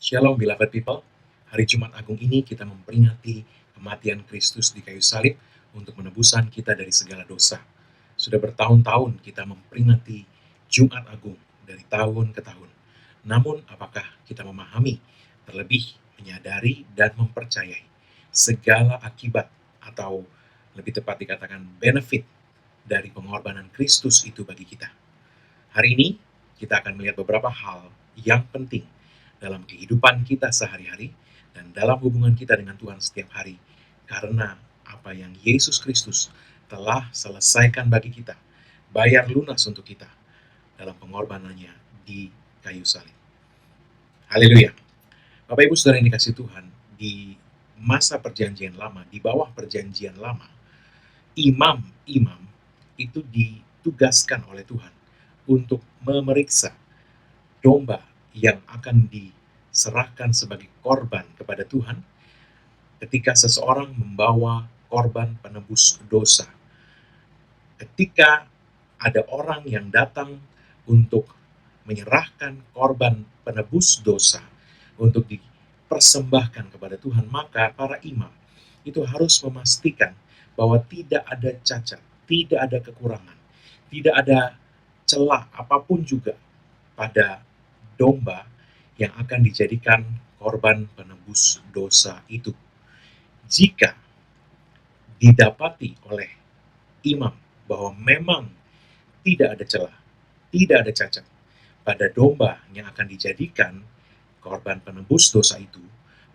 Shalom beloved people, hari Jumat Agung ini kita memperingati kematian Kristus di kayu salib untuk penebusan kita dari segala dosa. Sudah bertahun-tahun kita memperingati Jumat Agung dari tahun ke tahun. Namun apakah kita memahami, terlebih menyadari dan mempercayai segala akibat atau lebih tepat dikatakan benefit dari pengorbanan Kristus itu bagi kita? Hari ini kita akan melihat beberapa hal yang penting dalam kehidupan kita sehari-hari dan dalam hubungan kita dengan Tuhan setiap hari, karena apa yang Yesus Kristus telah selesaikan bagi kita, bayar lunas untuk kita dalam pengorbanannya di kayu salib. Haleluya. Bapak Ibu Saudara yang dikasihi Tuhan, di masa perjanjian lama, di bawah perjanjian lama, imam-imam itu ditugaskan oleh Tuhan untuk memeriksa domba yang akan diserahkan sebagai korban kepada Tuhan ketika seseorang membawa korban penebus dosa. Ketika ada orang yang datang untuk menyerahkan korban penebus dosa untuk dipersembahkan kepada Tuhan, maka para imam itu harus memastikan bahwa tidak ada cacat, tidak ada kekurangan, tidak ada celah apapun juga pada domba yang akan dijadikan korban penebus dosa itu. Jika didapati oleh imam bahwa memang tidak ada celah, tidak ada cacat pada domba yang akan dijadikan korban penebus dosa itu,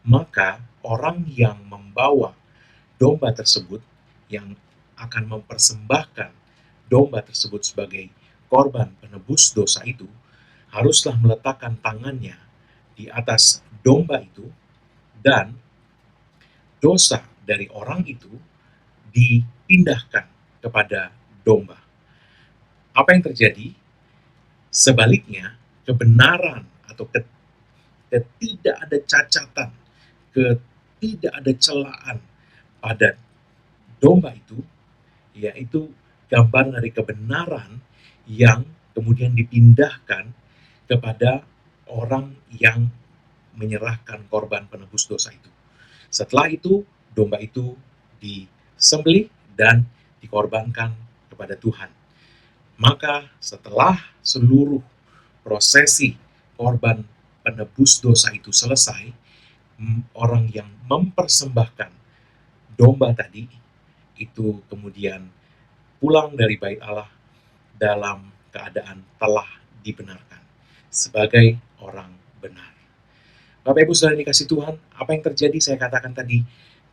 maka orang yang membawa domba tersebut, yang akan mempersembahkan domba tersebut sebagai korban penebus dosa itu, haruslah meletakkan tangannya di atas domba itu, dan dosa dari orang itu dipindahkan kepada domba. Apa yang terjadi? Sebaliknya, kebenaran atau tidak ada cacatan, tidak ada celaan pada domba itu, yaitu gambar dari kebenaran yang kemudian dipindahkan kepada orang yang menyerahkan korban penebus dosa itu. Setelah itu, domba itu disembelih dan dikorbankan kepada Tuhan. Maka setelah seluruh prosesi korban penebus dosa itu selesai, orang yang mempersembahkan domba tadi itu kemudian pulang dari bait Allah dalam keadaan telah dibenarkan sebagai orang benar. Bapak Ibu Saudara dikasih Tuhan, apa yang terjadi saya katakan tadi,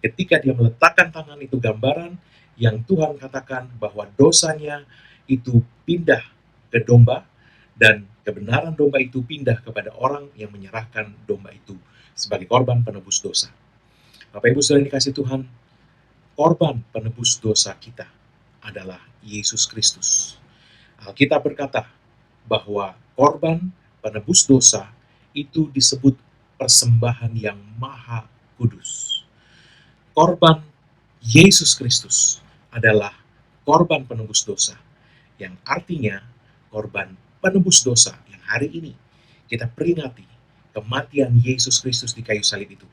ketika dia meletakkan tangan itu gambaran yang Tuhan katakan bahwa dosanya itu pindah ke domba, dan kebenaran domba itu pindah kepada orang yang menyerahkan domba itu sebagai korban penebus dosa. Bapak Ibu Saudara dikasih Tuhan, korban penebus dosa kita adalah Yesus Kristus. Alkitab berkata bahwa korban penebus dosa itu disebut persembahan yang maha kudus. Korban Yesus Kristus adalah korban penebus dosa, yang artinya korban penebus dosa yang hari ini kita peringati kematian Yesus Kristus di kayu salib itu.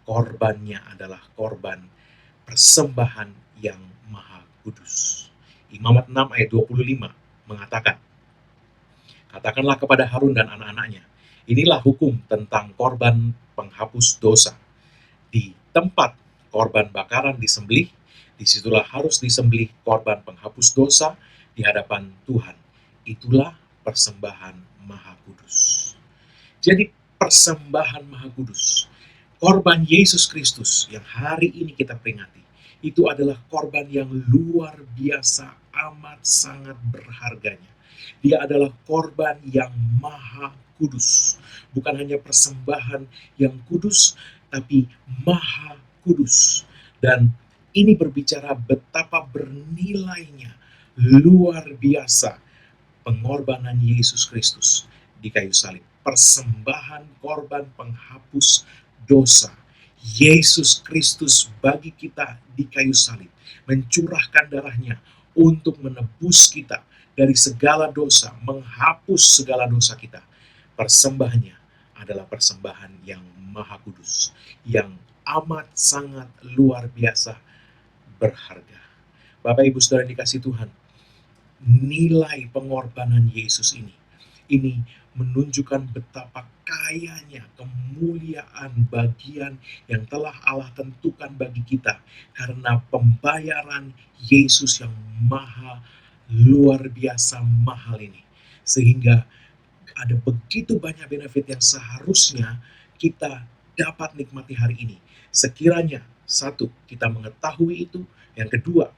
Korbannya adalah korban persembahan yang maha kudus. Imamat 6 ayat 25 mengatakan, katakanlah kepada Harun dan anak-anaknya, inilah hukum tentang korban penghapus dosa. Di tempat korban bakaran disembelih, disitulah harus disembelih korban penghapus dosa di hadapan Tuhan. Itulah persembahan maha kudus. Jadi persembahan maha kudus, korban Yesus Kristus yang hari ini kita peringati, itu adalah korban yang luar biasa, amat sangat berharganya. Dia adalah korban yang maha kudus. Bukan hanya persembahan yang kudus, tapi maha kudus. Dan ini berbicara betapa bernilainya, luar biasa pengorbanan Yesus Kristus di kayu salib. Persembahan korban penghapus dosa. Yesus Kristus bagi kita di kayu salib mencurahkan darahnya untuk menebus kita dari segala dosa, menghapus segala dosa kita. Persembahannya adalah persembahan yang maha kudus, yang amat sangat luar biasa berharga. Bapak Ibu Saudara yang dikasih Tuhan, nilai pengorbanan Yesus ini menunjukkan betapa kayanya kemuliaan bagian yang telah Allah tentukan bagi kita karena pembayaran Yesus yang maha luar biasa mahal ini. Sehingga ada begitu banyak benefit yang seharusnya kita dapat nikmati hari ini. Sekiranya, satu, kita mengetahui itu. Yang kedua,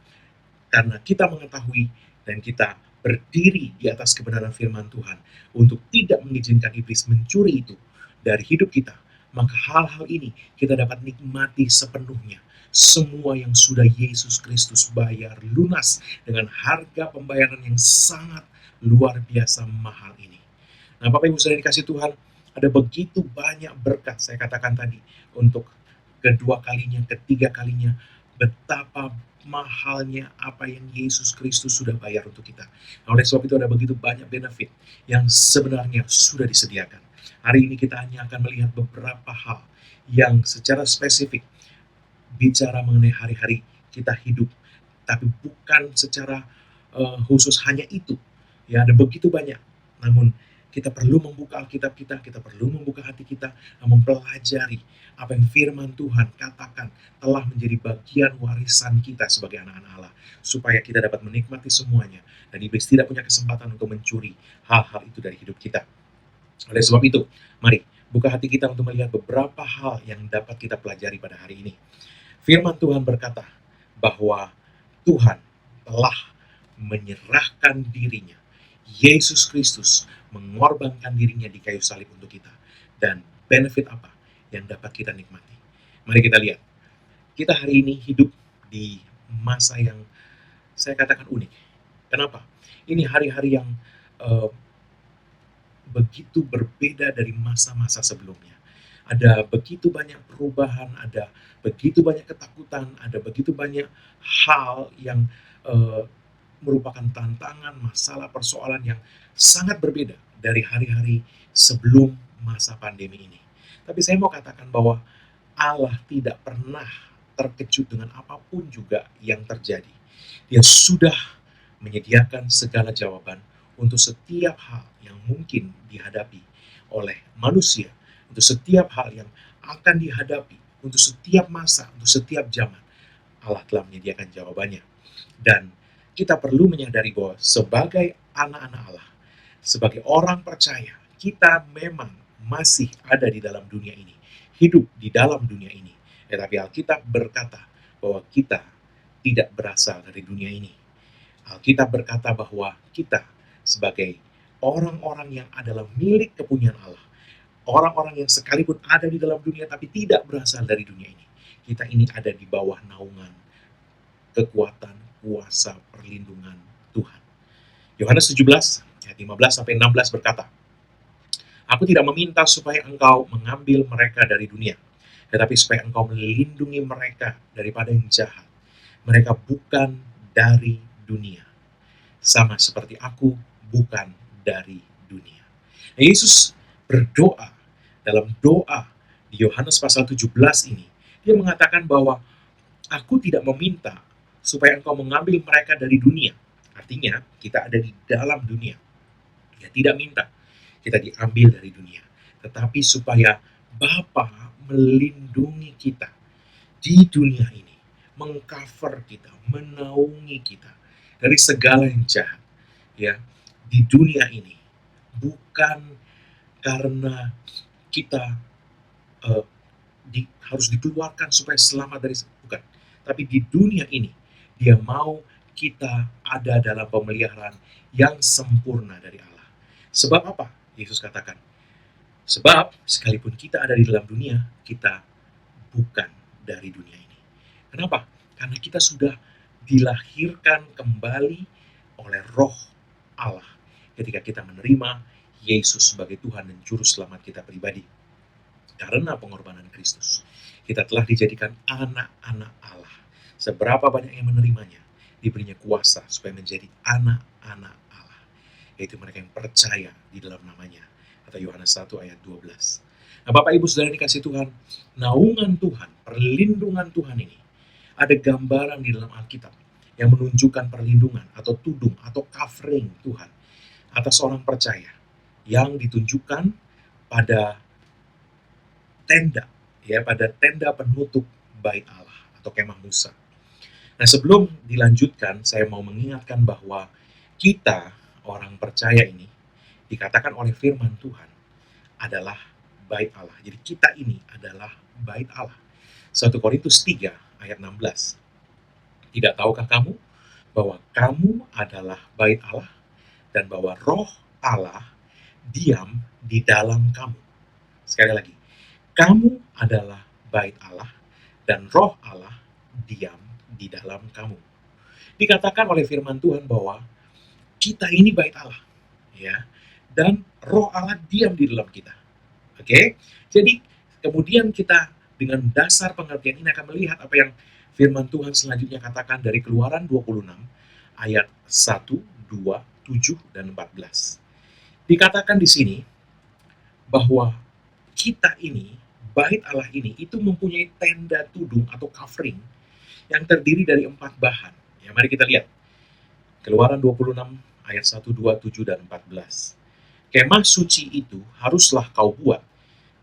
karena kita mengetahui dan kita berdiri di atas kebenaran firman Tuhan untuk tidak mengizinkan iblis mencuri itu dari hidup kita, maka hal-hal ini kita dapat nikmati sepenuhnya. Semua yang sudah Yesus Kristus bayar lunas dengan harga pembayaran yang sangat luar biasa mahal ini. Nah, Bapak Ibu Saudara dikasih Tuhan, ada begitu banyak berkat, saya katakan tadi, untuk kedua kalinya, ketiga kalinya, betapa mahalnya apa yang Yesus Kristus sudah bayar untuk kita. Nah, oleh sebab itu ada begitu banyak benefit yang sebenarnya sudah disediakan. Hari ini kita hanya akan melihat beberapa hal yang secara spesifik bicara mengenai hari-hari kita hidup, tapi bukan secara khusus hanya itu. Ya, ada begitu banyak. Namun kita perlu membuka Alkitab kita perlu membuka hati kita, mempelajari apa yang firman Tuhan katakan telah menjadi bagian warisan kita sebagai anak-anak Allah, supaya kita dapat menikmati semuanya, dan iblis tidak punya kesempatan untuk mencuri hal-hal itu dari hidup kita. Oleh sebab itu, mari buka hati kita untuk melihat beberapa hal yang dapat kita pelajari pada hari ini. Firman Tuhan berkata bahwa Tuhan telah menyerahkan dirinya. Yesus Kristus mengorbankan dirinya di kayu salib untuk kita. Dan benefit apa yang dapat kita nikmati? Mari kita lihat. Kita hari ini hidup di masa yang saya katakan unik. Kenapa? Ini hari-hari yang uh, begitu berbeda dari masa-masa sebelumnya. Ada begitu banyak perubahan, ada begitu banyak ketakutan, ada begitu banyak hal yang uh, merupakan tantangan, masalah, persoalan yang sangat berbeda dari hari-hari sebelum masa pandemi ini. Tapi saya mau katakan bahwa Allah tidak pernah terkejut dengan apapun juga yang terjadi. Dia sudah menyediakan segala jawaban untuk setiap hal yang mungkin dihadapi oleh manusia, untuk setiap hal yang akan dihadapi, untuk setiap masa, untuk setiap zaman. Allah telah menyediakan jawabannya. Dan kita perlu menyadari bahwa sebagai anak-anak Allah, sebagai orang percaya, kita memang masih ada di dalam dunia ini, hidup di dalam dunia ini. Tetapi Alkitab berkata bahwa kita tidak berasal dari dunia ini. Alkitab berkata bahwa kita sebagai orang-orang yang adalah milik kepunyaan Allah, orang-orang yang sekalipun ada di dalam dunia tapi tidak berasal dari dunia ini, kita ini ada di bawah naungan kekuatan, kuasa, perlindungan Tuhan. Yohanes 17 ayat 15 sampai 16 berkata, Aku tidak meminta supaya engkau mengambil mereka dari dunia, tetapi supaya engkau melindungi mereka daripada yang jahat. Mereka bukan dari dunia, sama seperti aku bukan dari dunia. Nah, Yesus berdoa dalam doa di Yohanes pasal 17 ini. Dia mengatakan bahwa aku tidak meminta supaya engkau mengambil mereka dari dunia. Artinya, kita ada di dalam dunia. Dia tidak minta kita diambil dari dunia, tetapi supaya Bapa melindungi kita di dunia ini, mengcover kita, menaungi kita dari segala yang jahat. Ya, di dunia ini bukan karena kita harus dikeluarkan supaya selamat dari, bukan, tapi di dunia ini dia mau kita ada dalam pemeliharaan yang sempurna dari Allah. Sebab apa? Yesus katakan, sebab sekalipun kita ada di dalam dunia, kita bukan dari dunia ini. Kenapa? Karena kita sudah dilahirkan kembali oleh Roh Allah ketika kita menerima Yesus sebagai Tuhan dan Juru Selamat kita pribadi. Karena pengorbanan Kristus, kita telah dijadikan anak-anak Allah. Seberapa banyak yang menerimanya, diberinya kuasa supaya menjadi anak-anak Allah, yaitu mereka yang percaya di dalam namanya. Kata Yohanes 1 ayat 12. Nah, Bapak Ibu Saudara yang dikasih Tuhan, naungan Tuhan, perlindungan Tuhan ini ada gambaran di dalam Alkitab yang menunjukkan perlindungan atau tudung atau covering Tuhan atas orang percaya yang ditunjukkan pada tenda, ya, pada tenda penutup bait Allah atau kemah Musa. Nah, sebelum dilanjutkan, saya mau mengingatkan bahwa kita orang percaya ini dikatakan oleh firman Tuhan adalah bait Allah. Jadi kita ini adalah bait Allah. 1 Korintus 3 ayat 16. Tidak tahukah kamu bahwa kamu adalah bait Allah dan bahwa roh Allah diam di dalam kamu. Sekali lagi, kamu adalah bait Allah dan roh Allah diam di dalam kamu. Dikatakan oleh firman Tuhan bahwa kita ini bait Allah, ya, dan roh Allah diam di dalam kita. Oke? Jadi kemudian kita dengan dasar pengertian ini akan melihat apa yang firman Tuhan selanjutnya katakan dari Keluaran 26 ayat 1, 2, 7 dan 14. Dikatakan di sini bahwa kita ini, bait Allah ini, itu mempunyai tenda tudung atau covering yang terdiri dari 4 bahan. Ya, mari kita lihat. Keluaran 26 ayat 1, 2, 7 dan 14. Kemah suci itu haruslah kau buat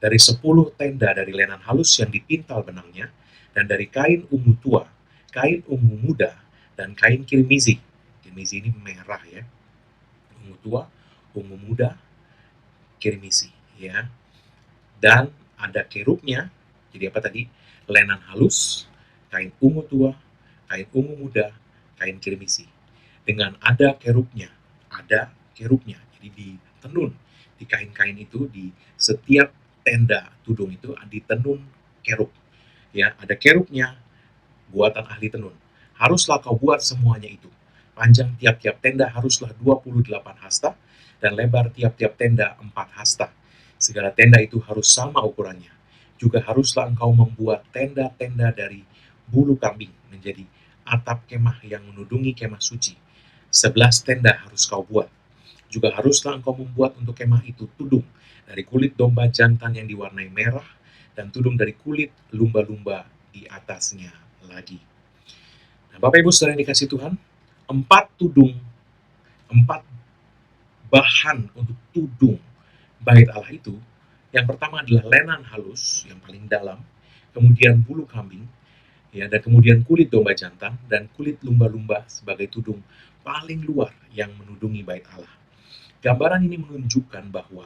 dari 10 tenda dari lenan halus yang dipintal benangnya, dan dari kain ungu tua, kain ungu muda, dan kain kirmizi. Kirmizi ini merah, ya. Ungu tua, ungu muda, kirmizi, ya. Dan ada kerubnya. Jadi apa tadi? Lenan halus, kain ungu tua, kain ungu muda, kain kirmizi. Dengan ada kerubnya, Jadi ditenun di kain-kain itu, di setiap tenda tudung itu ditenun kerub. Ya, ada kerubnya, buatan ahli tenun. Haruslah kau buat semuanya itu. Panjang tiap-tiap tenda haruslah 28 hasta, dan lebar tiap-tiap tenda 4 hasta. Segala tenda itu harus sama ukurannya. Juga haruslah engkau membuat tenda-tenda dari bulu kambing menjadi atap kemah yang menudungi kemah suci. 11 tenda harus kau buat. Juga haruslah engkau membuat untuk kemah itu tudung dari kulit domba jantan yang diwarnai merah, dan tudung dari kulit lumba-lumba di atasnya lagi. Nah, Bapak Ibu Saudara yang dikasih Tuhan, 4 tudung, 4 bahan untuk tudung bait Allah itu, yang pertama adalah lenan halus yang paling dalam, kemudian bulu kambing, ya, dan kemudian kulit domba jantan dan kulit lumba-lumba sebagai tudung paling luar yang menudungi bait Allah. Gambaran ini menunjukkan bahwa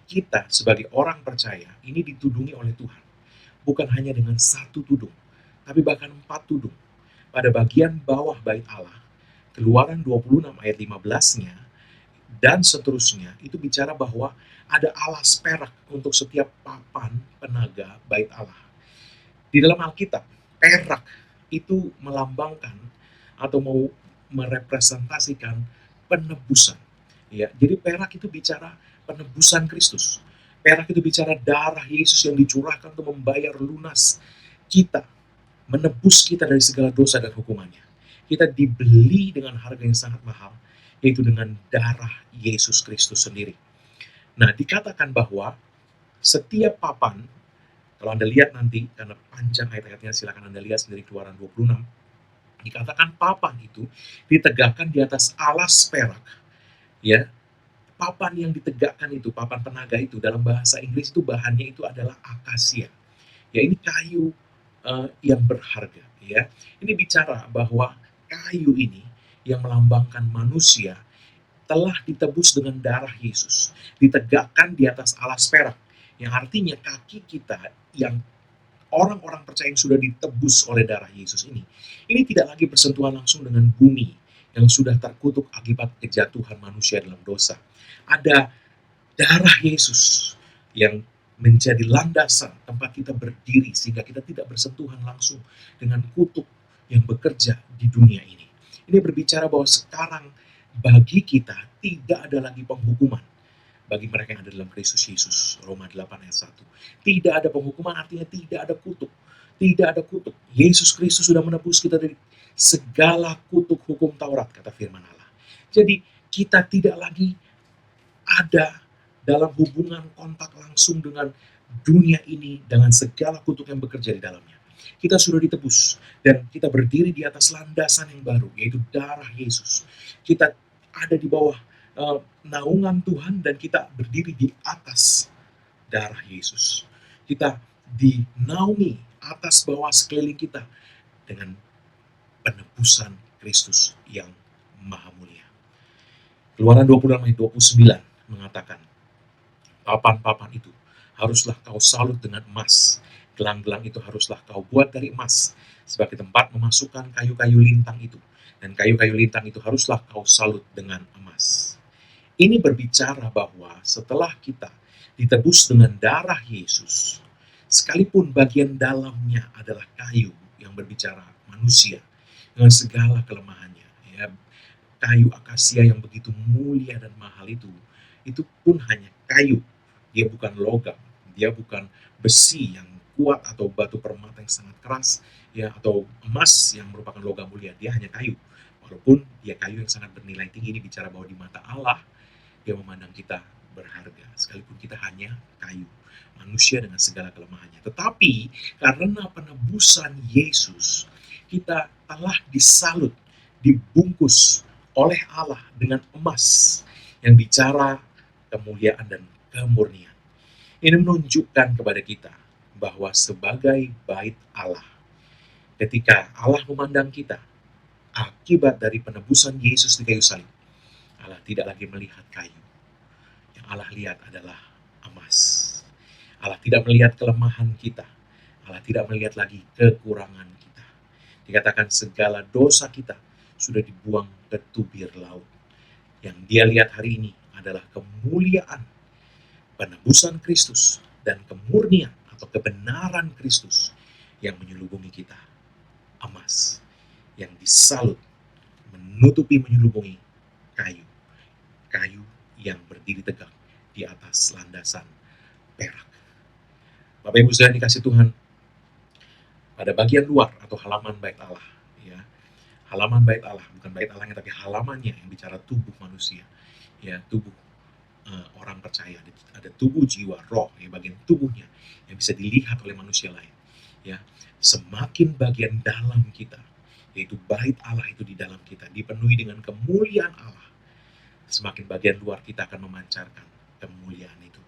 kita sebagai orang percaya ini ditudungi oleh Tuhan. Bukan hanya dengan 1 tudung, tapi bahkan 4 tudung. Pada bagian bawah bait Allah, Keluaran 26 ayat 15-nya, dan seterusnya, itu bicara bahwa ada alas perak untuk setiap papan penaga bait Allah. Di dalam Alkitab, perak itu melambangkan atau mau merepresentasikan penebusan. Ya, jadi perak itu bicara penebusan Kristus. Perak itu bicara darah Yesus yang dicurahkan untuk membayar lunas kita, menebus kita dari segala dosa dan hukumannya. Kita dibeli dengan harga yang sangat mahal, yaitu dengan darah Yesus Kristus sendiri. Nah, dikatakan bahwa setiap papan, kalau Anda lihat nanti, karena panjang ayat-ayatnya, silakan Anda lihat sendiri Keluaran 26, dikatakan papan itu ditegakkan di atas alas perak, ya. Papan yang ditegakkan itu, papan penaga itu, dalam bahasa Inggris itu bahannya itu adalah akasia. Ya, ini kayu yang berharga, ya. Ini bicara bahwa kayu ini yang melambangkan manusia telah ditebus dengan darah Yesus, ditegakkan di atas alas perak, yang artinya kaki kita yang orang-orang percaya yang sudah ditebus oleh darah Yesus ini tidak lagi bersentuhan langsung dengan bumi yang sudah terkutuk akibat kejatuhan manusia dalam dosa. Ada darah Yesus yang menjadi landasan tempat kita berdiri, sehingga kita tidak bersentuhan langsung dengan kutuk yang bekerja di dunia ini. Ini berbicara bahwa sekarang bagi kita tidak ada lagi penghukuman bagi mereka yang ada dalam Kristus Yesus. Roma 8 ayat 1. Tidak ada penghukuman, artinya tidak ada kutuk. Tidak ada kutuk. Yesus Kristus sudah menebus kita dari segala kutuk hukum Taurat, kata firman Allah. Jadi kita tidak lagi ada dalam hubungan kontak langsung dengan dunia ini dengan segala kutuk yang bekerja di dalamnya. Kita sudah ditebus dan kita berdiri di atas landasan yang baru, yaitu darah Yesus. Kita ada di bawah naungan Tuhan dan kita berdiri di atas darah Yesus. Kita dinaungi atas bawah sekeliling kita dengan penebusan Kristus yang maha mulia. Keluaran 26 ayat 29 mengatakan, papan-papan itu haruslah kau salut dengan emas. Gelang-gelang itu haruslah kau buat dari emas sebagai tempat memasukkan kayu-kayu lintang itu. Dan kayu-kayu lintang itu haruslah kau salut dengan emas. Ini berbicara bahwa setelah kita ditebus dengan darah Yesus, sekalipun bagian dalamnya adalah kayu yang berbicara manusia dengan segala kelemahannya, ya, kayu akasia yang begitu mulia dan mahal itu pun hanya kayu. Dia bukan logam, dia bukan besi yang kuat atau batu permata yang sangat keras, ya, atau emas yang merupakan logam mulia. Dia hanya kayu. Walaupun dia kayu yang sangat bernilai tinggi, ini bicara bahwa di mata Allah dia memandang kita berharga, sekalipun kita hanya kayu, manusia dengan segala kelemahannya. Tetapi karena penebusan Yesus, kita telah disalut, dibungkus oleh Allah dengan emas yang bicara kemuliaan dan kemurnian. Ini menunjukkan kepada kita bahwa sebagai bait Allah, ketika Allah memandang kita akibat dari penebusan Yesus di kayu salib, Allah tidak lagi melihat kayu. Yang Allah lihat adalah emas. Allah tidak melihat kelemahan kita. Allah tidak melihat lagi kekurangan kita. Dikatakan segala dosa kita sudah dibuang ke tubir laut. Yang dia lihat hari ini adalah kemuliaan penebusan Kristus dan kemurnian atau kebenaran Kristus yang menyelubungi kita. Emas yang disalut menutupi menyelubungi kayu. Kayu yang berdiri tegak di atas landasan perak. Bapak Ibu sekalian dikasih Tuhan, pada bagian luar atau halaman bait Allah, ya, halaman bait Allah, bukan bait Allahnya tapi halamannya yang bicara tubuh manusia, ya, tubuh orang percaya, ada tubuh, jiwa, roh, ya, bagian tubuhnya yang bisa dilihat oleh manusia lain, ya. Semakin bagian dalam kita, yaitu bait Allah itu di dalam kita dipenuhi dengan kemuliaan Allah, semakin bagian luar kita akan memancarkan kemuliaan itu.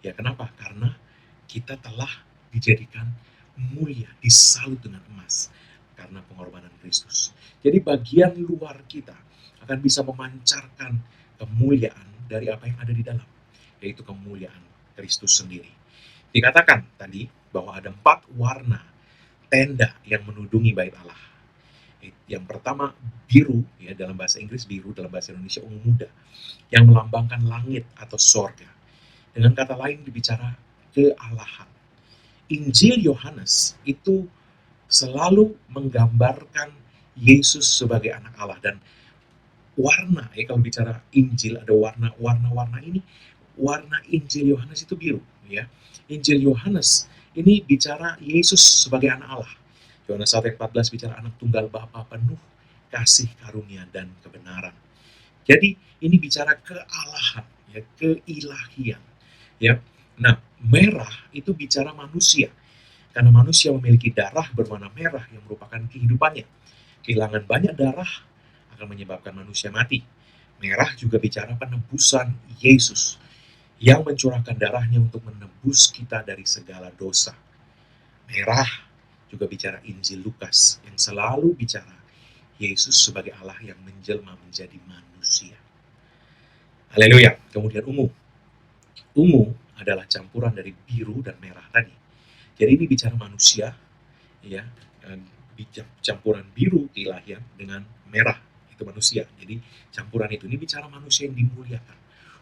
Ya, kenapa? Karena kita telah dijadikan mulia, disalut dengan emas karena pengorbanan Kristus. Jadi bagian luar kita akan bisa memancarkan kemuliaan dari apa yang ada di dalam, yaitu kemuliaan Kristus sendiri. Dikatakan tadi bahwa ada 4 warna tenda yang menudungi bait Allah. Yang pertama biru, ya, dalam bahasa Inggris biru, dalam bahasa Indonesia ungu muda, yang melambangkan langit atau sorga. Dengan kata lain dibicara kealahan. Injil Yohanes itu selalu menggambarkan Yesus sebagai anak Allah, dan warna, ya, kalau bicara Injil ada warna ini, warna Injil Yohanes itu biru, ya. Injil Yohanes ini bicara Yesus sebagai anak Allah. Yohanes 1:14 bicara anak tunggal Bapa penuh kasih karunia dan kebenaran. Jadi ini bicara kealahan, ya, keilahian, ya. Nah, merah itu bicara manusia. Karena manusia memiliki darah berwarna merah yang merupakan kehidupannya. Kehilangan banyak darah akan menyebabkan manusia mati. Merah juga bicara penebusan Yesus yang mencurahkan darahnya untuk menebus kita dari segala dosa. Merah juga bicara Injil Lukas yang selalu bicara Yesus sebagai Allah yang menjelma menjadi manusia. Haleluya. Kemudian ungu. Ungu adalah campuran dari biru dan merah tadi. Jadi ini bicara manusia, ya, campuran biru keilahian dengan merah itu manusia. Jadi campuran itu ini bicara manusia yang dimuliakan.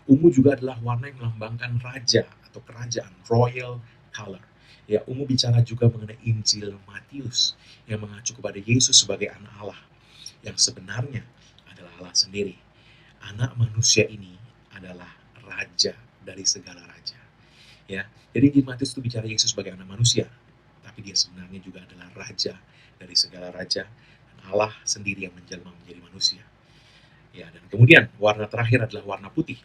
Ungu juga adalah warna yang melambangkan raja atau kerajaan, royal color. Ya, ungu bicara juga mengenai Injil Matius yang mengacu kepada Yesus sebagai anak Allah yang sebenarnya adalah Allah sendiri. Anak manusia ini adalah raja dari segala raja. Ya, jadi Injil Matius itu bicara Yesus sebagai anak manusia, tapi dia sebenarnya juga adalah raja dari segala raja, dan Allah sendiri yang menjelma menjadi manusia. Ya, dan kemudian warna terakhir adalah warna putih.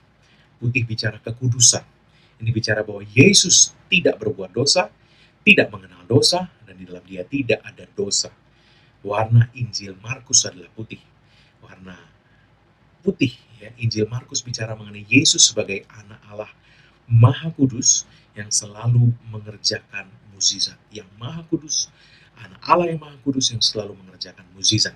Putih bicara kekudusan. Ini bicara bahwa Yesus tidak berbuat dosa, tidak mengenal dosa, dan di dalam dia tidak ada dosa. Warna Injil Markus adalah putih. Warna putih, ya. Injil Markus bicara mengenai Yesus sebagai anak Allah Maha Kudus yang selalu mengerjakan mukjizat. Yang Maha Kudus, anak Allah yang Maha Kudus yang selalu mengerjakan mukjizat.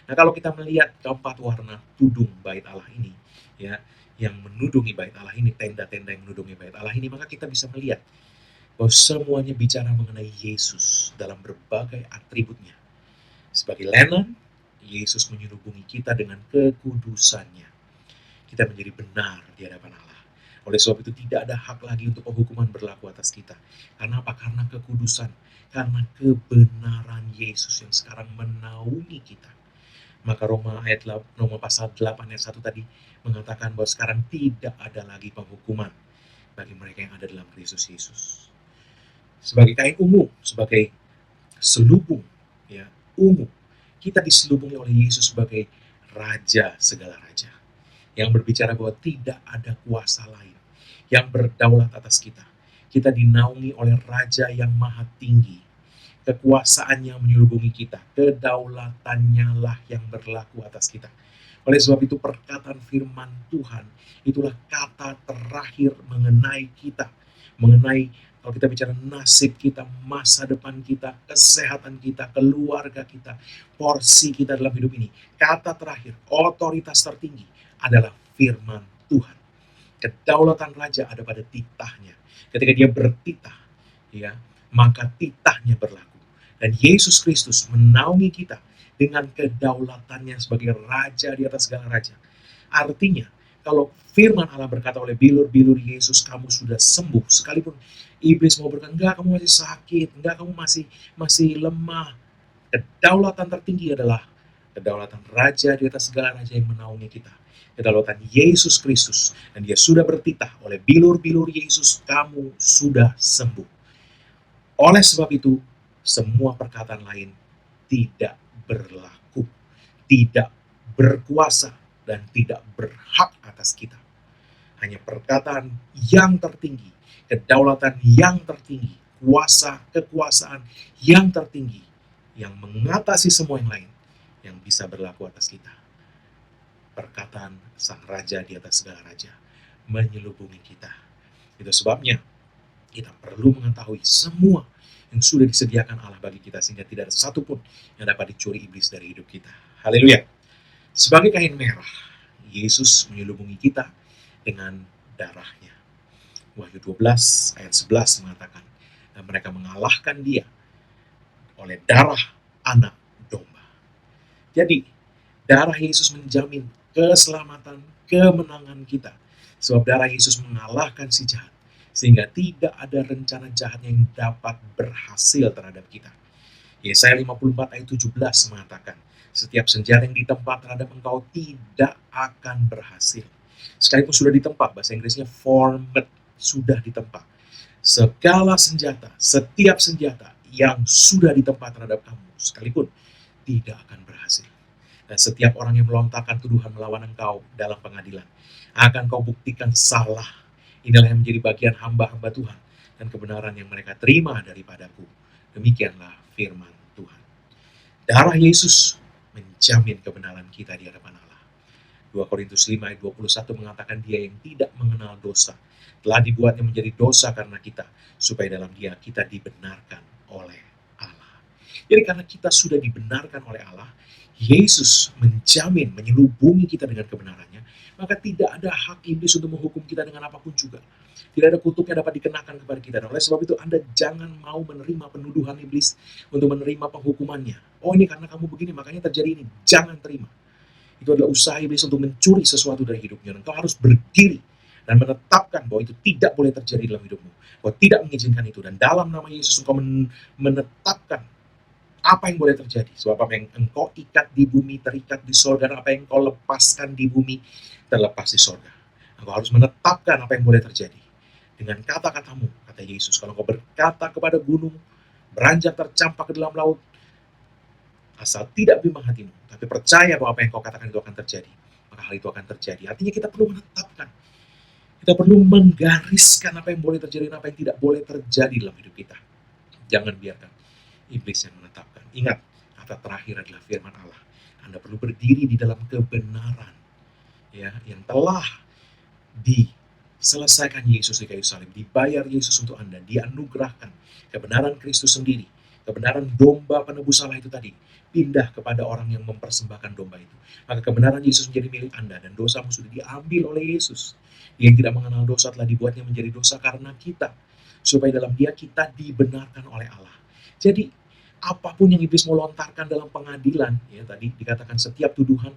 Nah, kalau kita melihat keempat warna tudung bait Allah ini, ya, yang menudungi bait Allah ini, tenda-tenda yang menudungi bait Allah ini, maka kita bisa melihat bahwa semuanya bicara mengenai Yesus dalam berbagai atributnya. Sebagai lenan, Yesus menyelubungi kita dengan kekudusannya. Kita menjadi benar di hadapan Allah. Oleh sebab itu tidak ada hak lagi untuk penghukuman berlaku atas kita. Karena apa? Karena kekudusan. Karena kebenaran Yesus yang sekarang menaungi kita. Maka Roma pasal 8 ayat 1 tadi mengatakan bahwa sekarang tidak ada lagi penghukuman bagi mereka yang ada dalam Kristus Yesus. Sebagai kain ungu, sebagai selubung, ya, ungu, kita diselubungi oleh Yesus sebagai Raja segala raja, yang berbicara bahwa tidak ada kuasa lain yang berdaulat atas kita. Kita dinaungi oleh Raja yang maha tinggi. Kekuasaannya menyelubungi kita. Kedaulatannya lah yang berlaku atas kita. Oleh sebab itu perkataan firman Tuhan itulah kata terakhir mengenai kita. Mengenai, kalau kita bicara nasib kita, masa depan kita, kesehatan kita, keluarga kita, porsi kita dalam hidup ini. Kata terakhir, otoritas tertinggi adalah firman Tuhan. Kedaulatan raja ada pada titahnya. Ketika dia bertitah, ya, maka titahnya berlaku. Dan Yesus Kristus menaungi kita dengan kedaulatannya sebagai raja di atas segala raja. Artinya, kalau firman Allah berkata oleh bilur-bilur Yesus, kamu sudah sembuh, sekalipun iblis mau berkata, enggak, kamu masih sakit, enggak, kamu masih lemah. Kedaulatan tertinggi adalah kedaulatan raja di atas segala raja yang menaungi kita. Kedaulatan Yesus Kristus, dan dia sudah bertitah oleh bilur-bilur Yesus, kamu sudah sembuh. Oleh sebab itu, semua perkataan lain tidak berlaku, tidak berkuasa, dan tidak berhak atas kita. Hanya perkataan yang tertinggi, kedaulatan yang tertinggi, kekuasaan yang tertinggi, yang mengatasi semua yang lain, yang bisa berlaku atas kita. Perkataan sang raja di atas segala raja menyelubungi kita. Itu sebabnya kita perlu mengetahui semua yang sudah disediakan Allah bagi kita, sehingga tidak ada satupun yang dapat dicuri iblis dari hidup kita. Haleluya. Sebagai kain merah, Yesus menyelubungi kita dengan darahnya. Wahyu 12 ayat 11 mengatakan, dan mereka mengalahkan dia oleh darah anak domba. Jadi, darah Yesus menjamin keselamatan, kemenangan kita. Sebab darah Yesus mengalahkan si jahat, sehingga tidak ada rencana jahat yang dapat berhasil terhadap kita. Yesaya 54 ayat 17 mengatakan, setiap senjata yang ditempa terhadap engkau tidak akan berhasil. Sekalipun sudah ditempa, bahasa Inggrisnya formed, sudah ditempa. Segala senjata, setiap senjata yang sudah ditempa terhadap kamu, sekalipun tidak akan berhasil. Dan setiap orang yang melontarkan tuduhan melawan engkau dalam pengadilan, akan kau buktikan salah. Inilah yang menjadi bagian hamba-hamba Tuhan dan kebenaran yang mereka terima daripadaku. Demikianlah firman Tuhan. Darah Yesus menjamin kebenaran kita di hadapan Allah. 2 Korintus 5 ayat 21 mengatakan dia yang tidak mengenal dosa telah dibuatnya menjadi dosa karena kita, supaya dalam dia kita dibenarkan oleh Allah. Jadi karena kita sudah dibenarkan oleh Allah, Yesus menjamin, menyelubungi kita dengan kebenarannya, maka tidak ada hak iblis untuk menghukum kita dengan apapun juga. Tidak ada kutuk yang dapat dikenakan kepada kita. Dan oleh sebab itu Anda jangan mau menerima penuduhan iblis untuk menerima penghukumannya. Oh, ini karena kamu begini, makanya terjadi ini. Jangan terima. Itu adalah usaha iblis untuk mencuri sesuatu dari hidupnya. Dan kau harus berdiri dan menetapkan bahwa itu tidak boleh terjadi dalam hidupmu. Kau tidak mengizinkan itu. Dan dalam nama Yesus engkau menetapkan apa yang boleh terjadi. Sebab apa yang engkau ikat di bumi terikat di sorga, dan apa yang engkau lepaskan di bumi terlepas di sorga. Engkau harus menetapkan apa yang boleh terjadi. Dengan kata-katamu, kata Yesus, kalau engkau berkata kepada gunung, beranjak tercampak ke dalam laut, asal tidak bimbang hatimu, tapi percaya bahwa apa yang kau katakan itu akan terjadi, maka hal itu akan terjadi. Artinya kita perlu menetapkan. Kita perlu menggariskan apa yang boleh terjadi dan apa yang tidak boleh terjadi dalam hidup kita. Jangan biarkan iblis yang menetapkan. Ingat, kata terakhir adalah firman Allah. Anda perlu berdiri di dalam kebenaran, ya, yang telah diselesaikan Yesus di kayu salib, dibayar Yesus untuk Anda, dianugerahkan kebenaran Kristus sendiri, kebenaran domba penebus salah itu tadi, pindah kepada orang yang mempersembahkan domba itu. Maka kebenaran Yesus menjadi milik Anda dan dosamu sudah diambil oleh Yesus. Dia yang tidak mengenal dosa telah dibuatnya menjadi dosa karena kita, supaya dalam dia kita dibenarkan oleh Allah. Jadi apapun yang iblis mau lontarkan dalam pengadilan, ya tadi dikatakan setiap tuduhan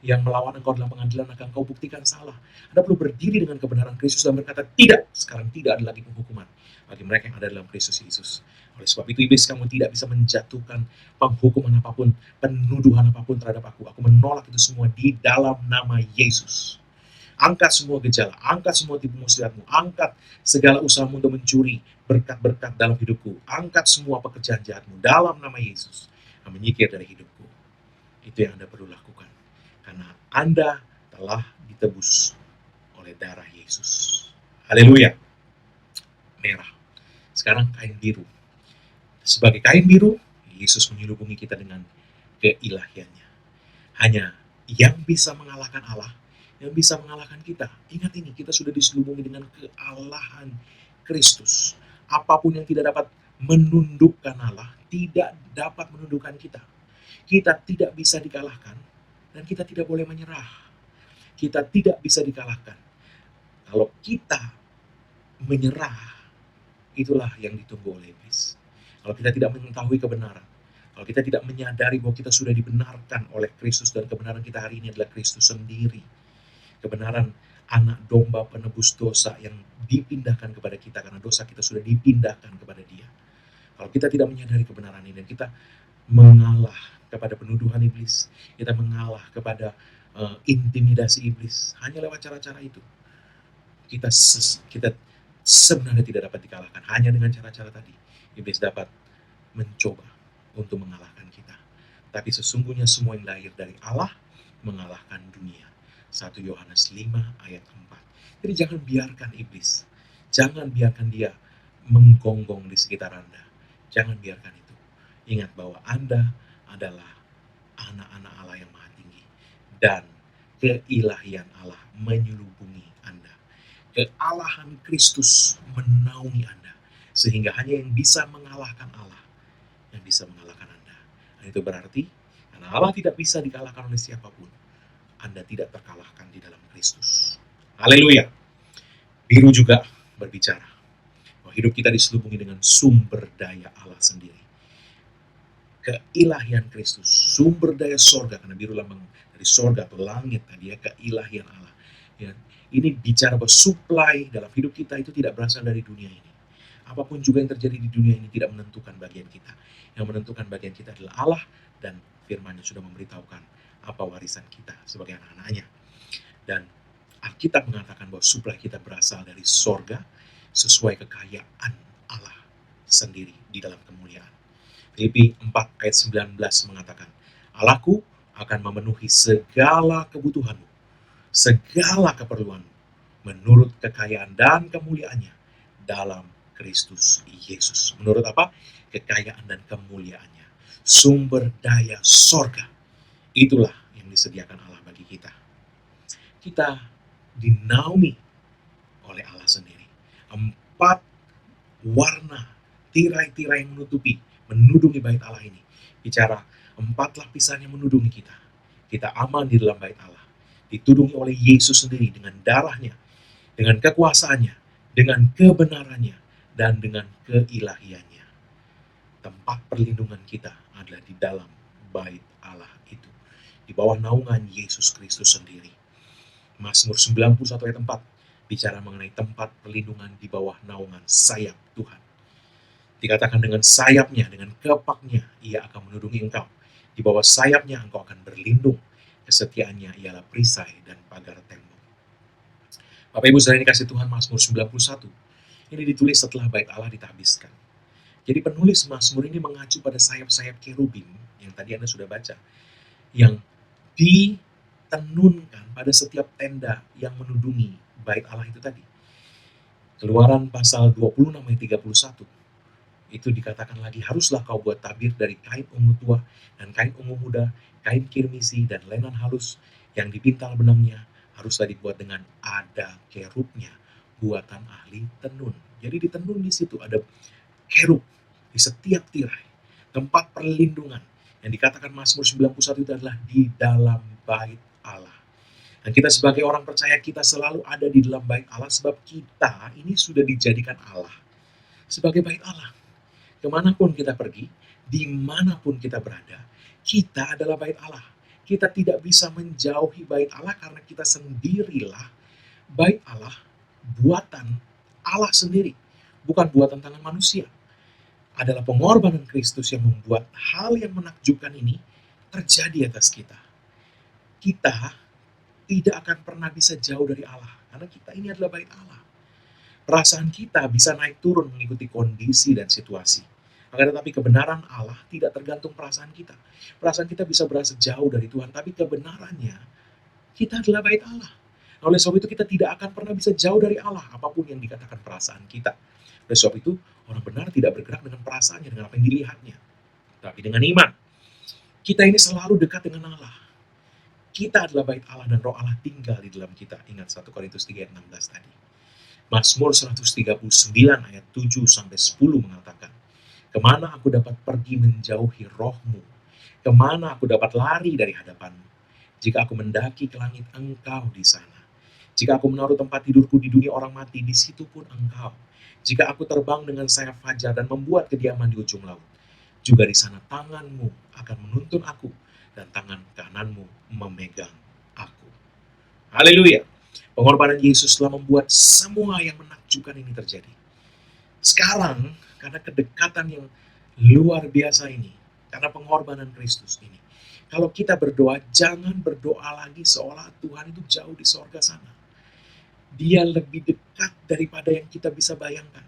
yang melawan engkau dalam pengadilan akan kau buktikan salah. Anda perlu berdiri dengan kebenaran Kristus dan berkata, tidak, sekarang tidak ada lagi penghukuman bagi mereka yang ada dalam Kristus Yesus. Oleh sebab itu, iblis, kamu tidak bisa menjatuhkan penghukuman apapun, penuduhan apapun terhadap aku. Aku menolak itu semua di dalam nama Yesus. Angkat semua gejala, angkat semua tipu muslihatmu, angkat segala usahamu untuk mencuri berkat-berkat dalam hidupku. Angkat semua pekerjaan jahatmu dalam nama Yesus. Dan menyingkir dari hidupku. Itu yang Anda perlu lakukan. Karena Anda telah ditebus oleh darah Yesus. Haleluya. Merah. Sekarang kain biru. Sebagai kain biru, Yesus menyelubungi kita dengan keilahiannya. Hanya yang bisa mengalahkan Allah, yang bisa mengalahkan kita. Ingat ini, kita sudah diselubungi dengan kealahan Kristus. Apapun yang tidak dapat menundukkan Allah, tidak dapat menundukkan kita. Kita tidak bisa dikalahkan, dan kita tidak boleh menyerah. Kita tidak bisa dikalahkan. Kalau kita menyerah, itulah yang ditunggu oleh iblis. Kalau kita tidak mengetahui kebenaran, kalau kita tidak menyadari bahwa kita sudah dibenarkan oleh Kristus dan kebenaran kita hari ini adalah Kristus sendiri. Kebenaran anak domba penebus dosa yang dipindahkan kepada kita karena dosa kita sudah dipindahkan kepada Dia. Kalau kita tidak menyadari kebenaran ini dan kita mengalah kepada penuduhan iblis, kita mengalah kepada intimidasi iblis hanya lewat cara-cara itu, kita sebenarnya tidak dapat dikalahkan. Hanya dengan cara-cara tadi iblis dapat mencoba untuk mengalahkan kita. Tapi sesungguhnya semua yang lahir dari Allah mengalahkan dunia. 1 Yohanes 5 ayat 4. Jadi jangan biarkan iblis, jangan biarkan dia menggonggong di sekitar Anda. Jangan biarkan itu. Ingat bahwa Anda adalah anak-anak Allah yang maha tinggi. Dan keilahian Allah menyelubungi Anda. Kealahan Kristus menaungi Anda. Sehingga hanya yang bisa mengalahkan Allah yang bisa mengalahkan Anda. Dan itu berarti, karena Allah tidak bisa dikalahkan oleh siapapun, Anda tidak terkalahkan di dalam Kristus. Haleluya. Biru juga berbicara bahwa hidup kita diselubungi dengan sumber daya Allah sendiri. Keilahian Kristus, sumber daya sorga, karena biru lambang dari sorga atau langit tadi ya, keilahian Allah. Ya, ini bicara bahwa supply dalam hidup kita itu tidak berasal dari dunia ini. Apapun juga yang terjadi di dunia ini tidak menentukan bagian kita. Yang menentukan bagian kita adalah Allah, dan firman-Nya sudah memberitahukan apa warisan kita sebagai anak-anaknya. Dan Alkitab mengatakan bahwa supply kita berasal dari sorga sesuai kekayaan Allah sendiri di dalam kemuliaan. Filipi 4 ayat 19 mengatakan, Allahku akan memenuhi segala kebutuhanmu, segala keperluanmu, menurut kekayaan dan kemuliaannya dalam Kristus Yesus. Menurut apa? Kekayaan dan kemuliaannya. Sumber daya sorga. Itulah yang disediakan Allah bagi kita. Kita dinaungi oleh Allah sendiri. 4 warna, tirai-tirai yang menudungi bait Allah ini. Bicara 4 lapisan yang menudungi kita. Kita aman di dalam bait Allah. Ditudungi oleh Yesus sendiri dengan darahnya, dengan kekuasaannya, dengan kebenarannya, dan dengan keilahiannya. Tempat perlindungan kita adalah di dalam bait Allah itu. Di bawah naungan Yesus Kristus sendiri. Mazmur 91 ayat 4 bicara mengenai tempat perlindungan di bawah naungan sayap Tuhan. Dikatakan dengan sayapnya, dengan kepaknya, ia akan menudungi engkau. Di bawah sayapnya engkau akan berlindung. Kesetiaannya ialah perisai dan pagar tembok. Bapak Ibu saudara yang dikasih Tuhan, Mazmur 91 ini ditulis setelah bait Allah ditahbiskan. Jadi penulis Mazmur ini mengacu pada sayap-sayap kerubim yang tadi Anda sudah baca, yang tenunkan pada setiap tenda yang menudungi bait Allah itu tadi. Keluaran pasal 26 ayat 31, itu dikatakan lagi, haruslah kau buat tabir dari kain ungu tua dan kain ungu muda, kain kirmisi dan lenan halus yang dipintal benangnya, haruslah dibuat dengan ada kerubnya, buatan ahli tenun. Jadi ditenun di situ ada kerub di setiap tirai, tempat perlindungan. Yang dikatakan Mazmur 91 itu adalah di dalam bait Allah. Dan kita sebagai orang percaya, kita selalu ada di dalam bait Allah sebab kita ini sudah dijadikan Allah sebagai bait Allah. Kemanapun kita pergi, dimanapun kita berada, kita adalah bait Allah. Kita tidak bisa menjauhi bait Allah karena kita sendirilah bait Allah, buatan Allah sendiri, bukan buatan tangan manusia. Adalah pengorbanan Kristus yang membuat hal yang menakjubkan ini terjadi atas kita. Kita tidak akan pernah bisa jauh dari Allah, karena kita ini adalah bait Allah. Perasaan kita bisa naik turun mengikuti kondisi dan situasi. Akan tetapi kebenaran Allah tidak tergantung perasaan kita. Perasaan kita bisa berasa jauh dari Tuhan, tapi kebenarannya kita adalah bait Allah. Oleh sebab itu kita tidak akan pernah bisa jauh dari Allah, apapun yang dikatakan perasaan kita. Oleh sebab itu orang benar tidak bergerak dengan perasaannya, dengan apa yang dilihatnya, tapi dengan iman. Kita ini selalu dekat dengan Allah. Kita adalah bait Allah dan roh Allah tinggal di dalam kita. Ingat 1 Korintus 3 ayat 16 tadi. Mazmur 139 ayat 7 sampai 10 mengatakan, kemana aku dapat pergi menjauhi rohmu? Kemana aku dapat lari dari hadapanmu? Jika aku mendaki ke langit, engkau di sana. Jika aku menaruh tempat tidurku di dunia orang mati, di situ pun engkau. Jika aku terbang dengan sayap fajar dan membuat kediaman di ujung laut, juga di sana tanganmu akan menuntun aku, dan tangan kananmu memegang aku. Haleluya. Pengorbanan Yesus telah membuat semua yang menakjubkan ini terjadi. Sekarang, karena kedekatan yang luar biasa ini, karena pengorbanan Kristus ini, kalau kita berdoa, jangan berdoa lagi seolah Tuhan itu jauh di sorga sana. Dia lebih dekat daripada yang kita bisa bayangkan.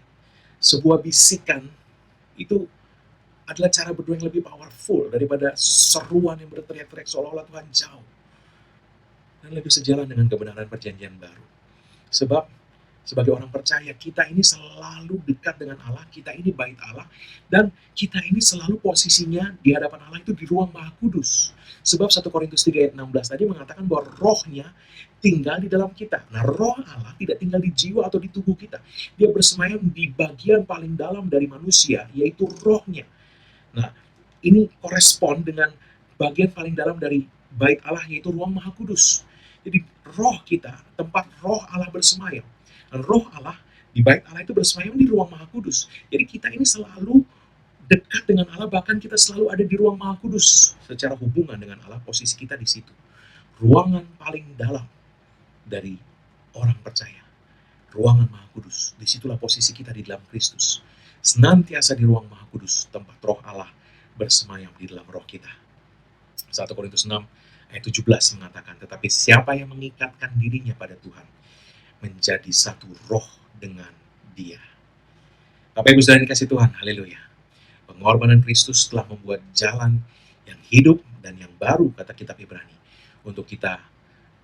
Sebuah bisikan itu adalah cara berdoa yang lebih powerful daripada seruan yang berteriak-teriak seolah-olah Tuhan jauh. Dan lebih sejalan dengan kebenaran perjanjian baru. Sebab sebagai orang percaya, kita ini selalu dekat dengan Allah, kita ini bait Allah, dan kita ini selalu posisinya di hadapan Allah itu di ruang Maha Kudus. Sebab 1 Korintus 3 ayat 16 tadi mengatakan bahwa rohnya tinggal di dalam kita. Nah, roh Allah tidak tinggal di jiwa atau di tubuh kita. Dia bersemayam di bagian paling dalam dari manusia, yaitu rohnya. Nah, ini korespon dengan bagian paling dalam dari bait Allah, yaitu ruang Maha Kudus. Jadi roh kita, tempat roh Allah bersemayam. Dan roh Allah di bait Allah itu bersemayam di ruang Maha Kudus. Jadi kita ini selalu dekat dengan Allah, bahkan kita selalu ada di ruang Maha Kudus. Secara hubungan dengan Allah, posisi kita di situ. Ruangan paling dalam dari orang percaya. Ruangan Maha Kudus. Disitulah posisi kita di dalam Kristus. Senantiasa di ruang Maha Kudus, tempat roh Allah bersemayam di dalam roh kita. 1 Korintus 6 ayat 17 mengatakan, tetapi siapa yang mengikatkan dirinya pada Tuhan, menjadi satu roh dengan Dia. Bapak Ibu saudara dikasih Tuhan, haleluya. Pengorbanan Kristus telah membuat jalan yang hidup dan yang baru, kata kitab Ibrani, untuk kita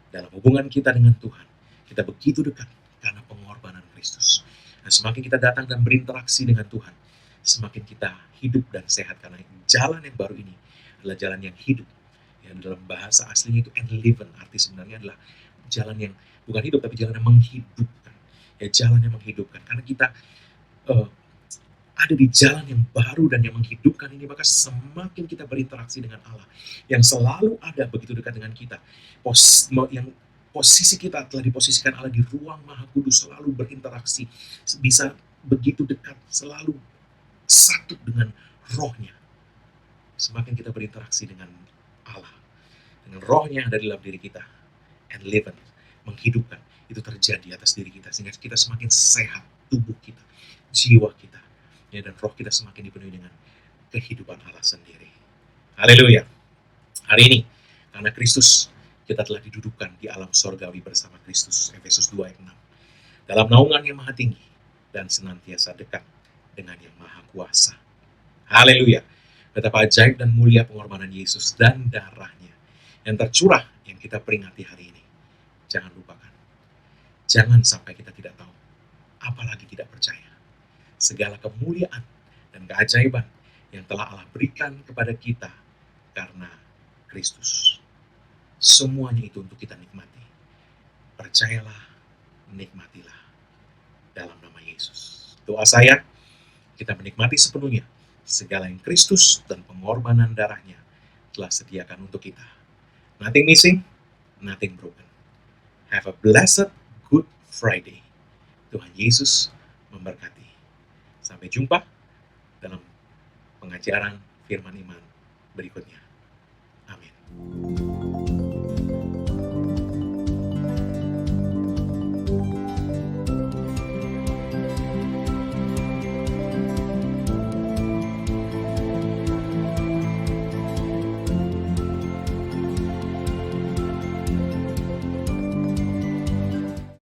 dalam hubungan kita dengan Tuhan. Kita begitu dekat karena pengorbanan Kristus. Dan semakin kita datang dan berinteraksi dengan Tuhan, semakin kita hidup dan sehat, karena jalan yang baru ini adalah jalan yang hidup. Yang dalam bahasa aslinya itu enliven, arti sebenarnya adalah jalan yang bukan hidup, tapi jalan yang menghidupkan. Ya, jalan yang menghidupkan. Karena kita ada di jalan yang baru dan yang menghidupkan ini, maka semakin kita berinteraksi dengan Allah, yang selalu ada begitu dekat dengan kita, yang posisi kita telah diposisikan Allah di ruang Maha Kudus, selalu berinteraksi, bisa begitu dekat, selalu satu dengan rohnya. Semakin kita berinteraksi dengan Allah, dengan rohnya yang ada di dalam diri kita, and live, menghidupkan, itu terjadi atas diri kita, sehingga kita semakin sehat, tubuh kita, jiwa kita, ya, dan roh kita semakin dipenuhi dengan kehidupan Allah sendiri. Haleluya. Hari ini, karena Kristus, kita telah didudukkan di alam sorgawi bersama Kristus, Efesus 2 ayat 6, dalam naungan yang maha tinggi, dan senantiasa dekat dengan yang maha kuasa. Haleluya. Betapa ajaib dan mulia pengorbanan Yesus dan darahnya yang tercurah yang kita peringati hari ini. Jangan lupakan. Jangan sampai kita tidak tahu, apalagi tidak percaya. Segala kemuliaan dan keajaiban yang telah Allah berikan kepada kita karena Kristus. Semuanya itu untuk kita nikmati. Percayalah, nikmatilah dalam nama Yesus. Doa saya, kita menikmati sepenuhnya segala yang Kristus dan pengorbanan darahnya telah sediakan untuk kita. Nothing missing, nothing broken. Have a blessed Good Friday. Tuhan Yesus memberkati. Sampai jumpa dalam pengajaran firman iman berikutnya. Amin.